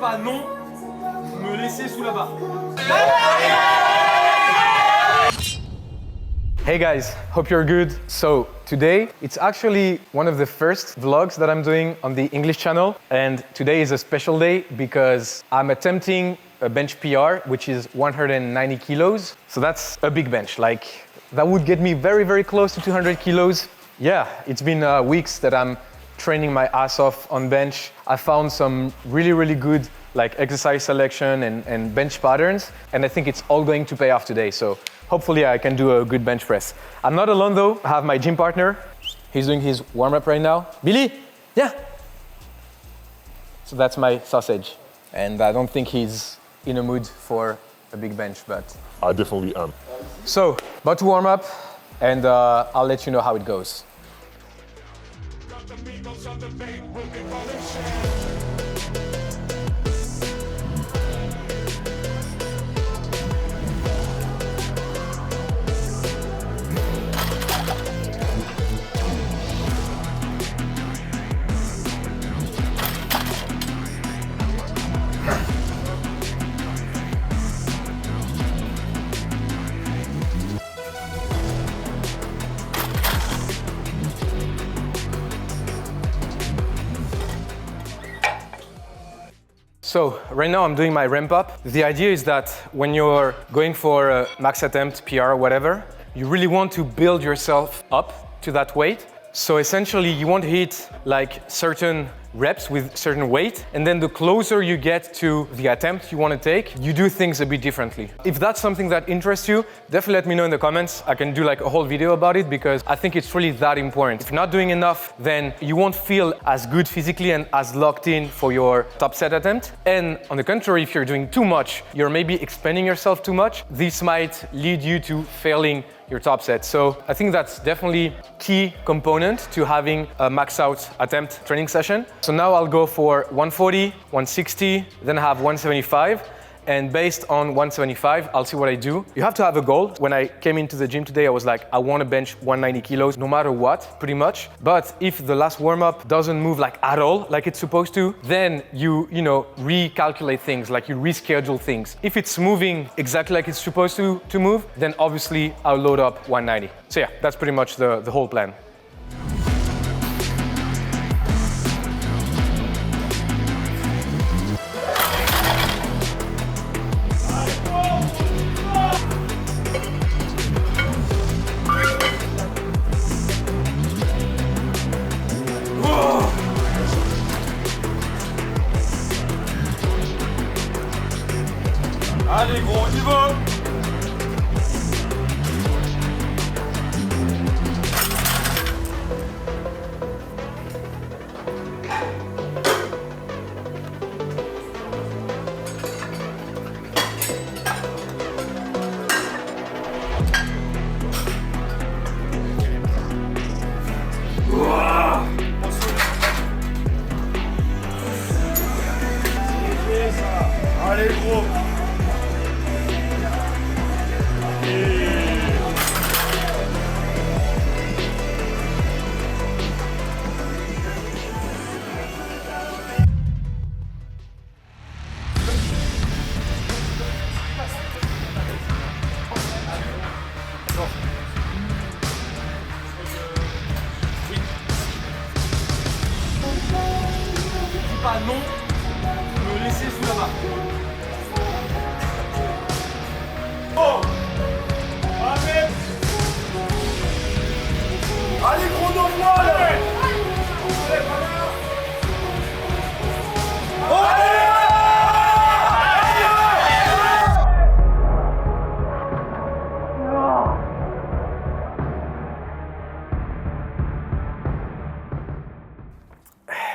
pas non, vous me laissez sous la barre. Hey guys, hope you're good. So today, it's actually one of the first vlogs that I'm doing on the English channel. And today is a special day because I'm attempting a bench PR, which is 190 kilos. So that's a big bench. Like, that would get me very, very close to 200 kilos. Yeah, it's been weeks that I'm training my ass off on bench. I found some really, really good like exercise selection and bench patterns. And I think it's all going to pay off today. So hopefully I can do a good bench press. I'm not alone though. I have my gym partner. He's doing his warm-up right now. Billy, yeah. So that's my sausage. And I don't think he's in a mood for a big bench, but I definitely am. So, about to warm up, and I'll let you know how it goes. So right now I'm doing my ramp up. The idea is that when you're going for a max attempt, PR, whatever, you really want to build yourself up to that weight. So essentially you want to hit like certain reps with certain weight, and then the closer you get to the attempt you want to take, you do things a bit differently. If that's something that interests you, definitely let me know in the comments. I can do like a whole video about it because I think it's really that important. If you're not doing enough, then you won't feel as good physically and as locked in for your top set attempt. And on the contrary, if you're doing too much, you're maybe expanding yourself too much. This might lead you to failing your top set. So I think that's definitely key component to having a max out attempt training session. So now I'll go for 140, 160, then I have 175. And based on 175, I'll see what I do. You have to have a goal. When I came into the gym today, I was like, I want to bench 190 kilos no matter what, pretty much. But if the last warm-up doesn't move like at all, like it's supposed to, then you recalculate things, like you reschedule things. If it's moving exactly like it's supposed to move, then obviously I'll load up 190. So yeah, that's pretty much the whole plan. Allez gros, on y va! Allez gros! Pas non, me laisser sous la barre. Oh! Allez! Allez gros d'envoi là! Allez, Pana! Oh! Allez!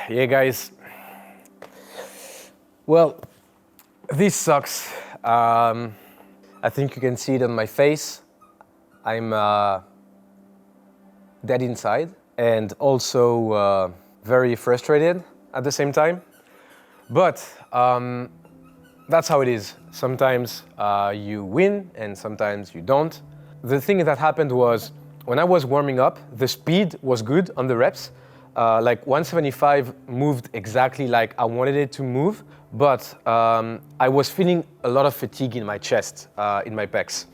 Yeah guys, well, this sucks. I think you can see it on my face. I'm dead inside and also very frustrated at the same time. But that's how it is. Sometimes you win and sometimes you don't. The thing that happened was when I was warming up, the speed was good on the reps, Like 175 moved exactly like I wanted it to move, but I was feeling a lot of fatigue in my chest, in my pecs.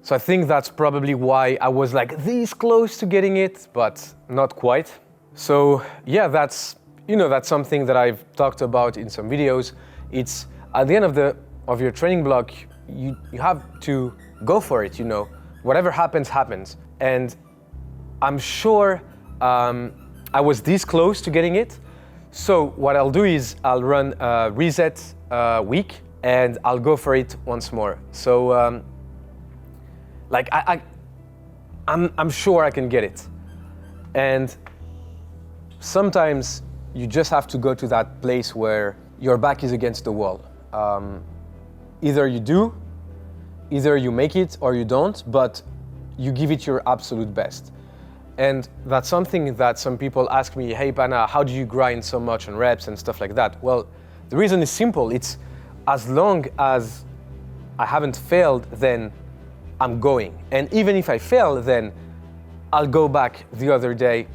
So I think that's probably why I was like this close to getting it, but not quite. So yeah, that's something that I've talked about in some videos. It's at the end of your training block, you have to go for it, whatever happens, happens. And I'm sure I was this close to getting it. So what I'll do is I'll run a reset week and I'll go for it once more. So I'm sure I can get it. And sometimes you just have to go to that place where your back is against the wall. Either you do, either you make it or you don't, but you give it your absolute best. And that's something that some people ask me, hey Pana, how do you grind so much on reps and stuff like that? Well, the reason is simple. It's as long as I haven't failed, then I'm going. And even if I fail, then I'll go back the other day,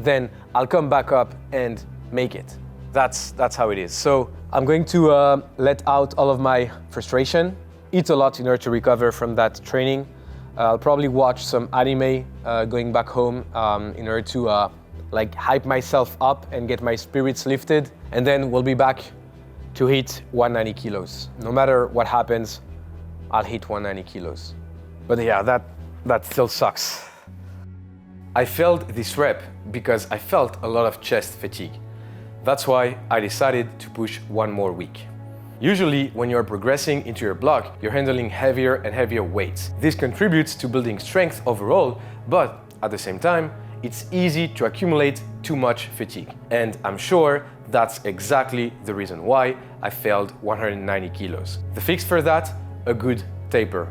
then I'll come back up and make it. That's how it is. So I'm going to let out all of my frustration, eat a lot in order to recover from that training. I'll probably watch some anime going back home in order to hype myself up and get my spirits lifted. And then we'll be back to hit 190 kilos. No matter what happens, I'll hit 190 kilos. But yeah, that still sucks. I failed this rep because I felt a lot of chest fatigue. That's why I decided to push one more week. Usually, when you're progressing into your block, you're handling heavier and heavier weights. This contributes to building strength overall, but at the same time, it's easy to accumulate too much fatigue. And I'm sure that's exactly the reason why I failed 190 kilos. The fix for that? A good taper.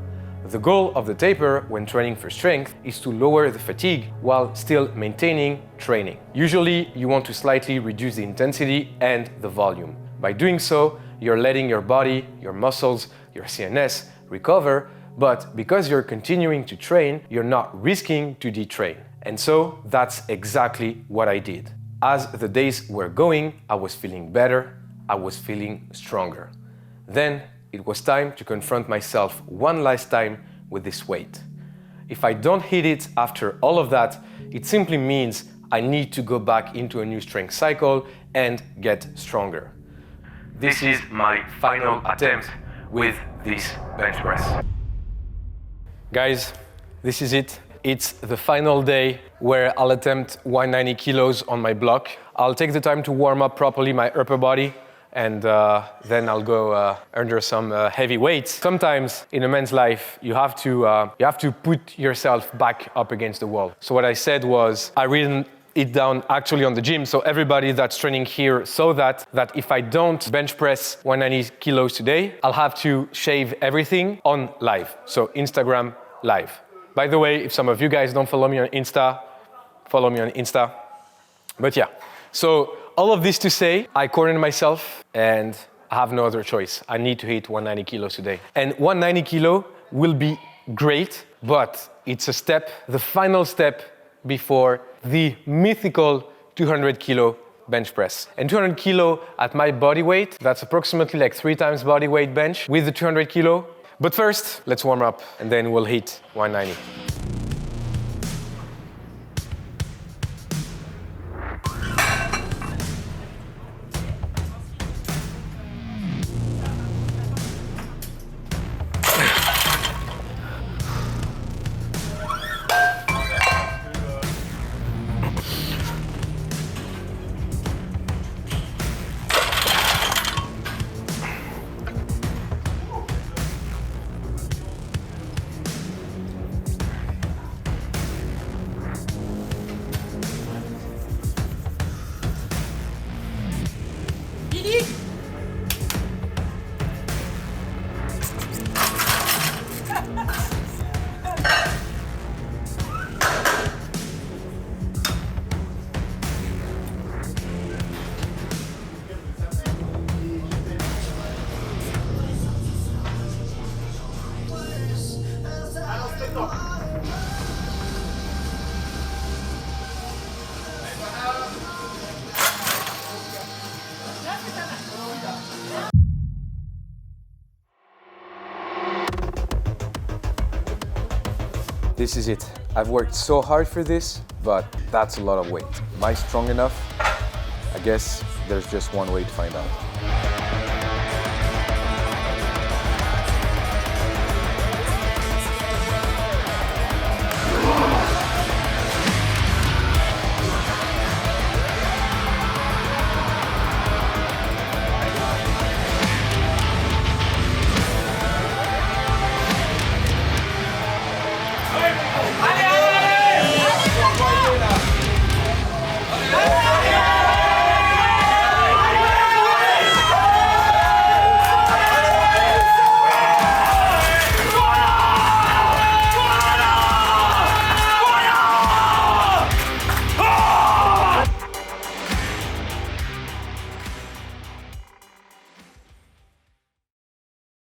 The goal of the taper when training for strength is to lower the fatigue while still maintaining training. Usually, you want to slightly reduce the intensity and the volume. By doing so, you're letting your body, your muscles, your CNS recover, but because you're continuing to train, you're not risking to detrain. And so that's exactly what I did. As the days were going, I was feeling better, I was feeling stronger. Then it was time to confront myself one last time with this weight. If I don't hit it after all of that, it simply means I need to go back into a new strength cycle and get stronger. This is my final attempt with this bench press. Guys, this is it. It's the final day where I'll attempt 190 kilos on my block. I'll take the time to warm up properly my upper body, and then I'll go under some heavy weights. Sometimes in a man's life, you have to put yourself back up against the wall. So what I said was, I written it down actually on the gym, so everybody that's training here saw that if I don't bench press 190 kilos today, I'll have to shave everything on live, so Instagram live. By the way, if some of you guys don't follow me on Insta, follow me on Insta. But yeah, so all of this to say, I cornered myself and I have no other choice. I need to hit 190 kilos today. And 190 kilo will be great, but it's a step, the final step before the mythical 200 kilo bench press. And 200 kilo at my body weight, that's approximately like 3 times body weight bench with the 200 kilo. But first, let's warm up and then we'll hit 190. This is it. I've worked so hard for this, but that's a lot of weight. Am I strong enough? I guess there's just one way to find out.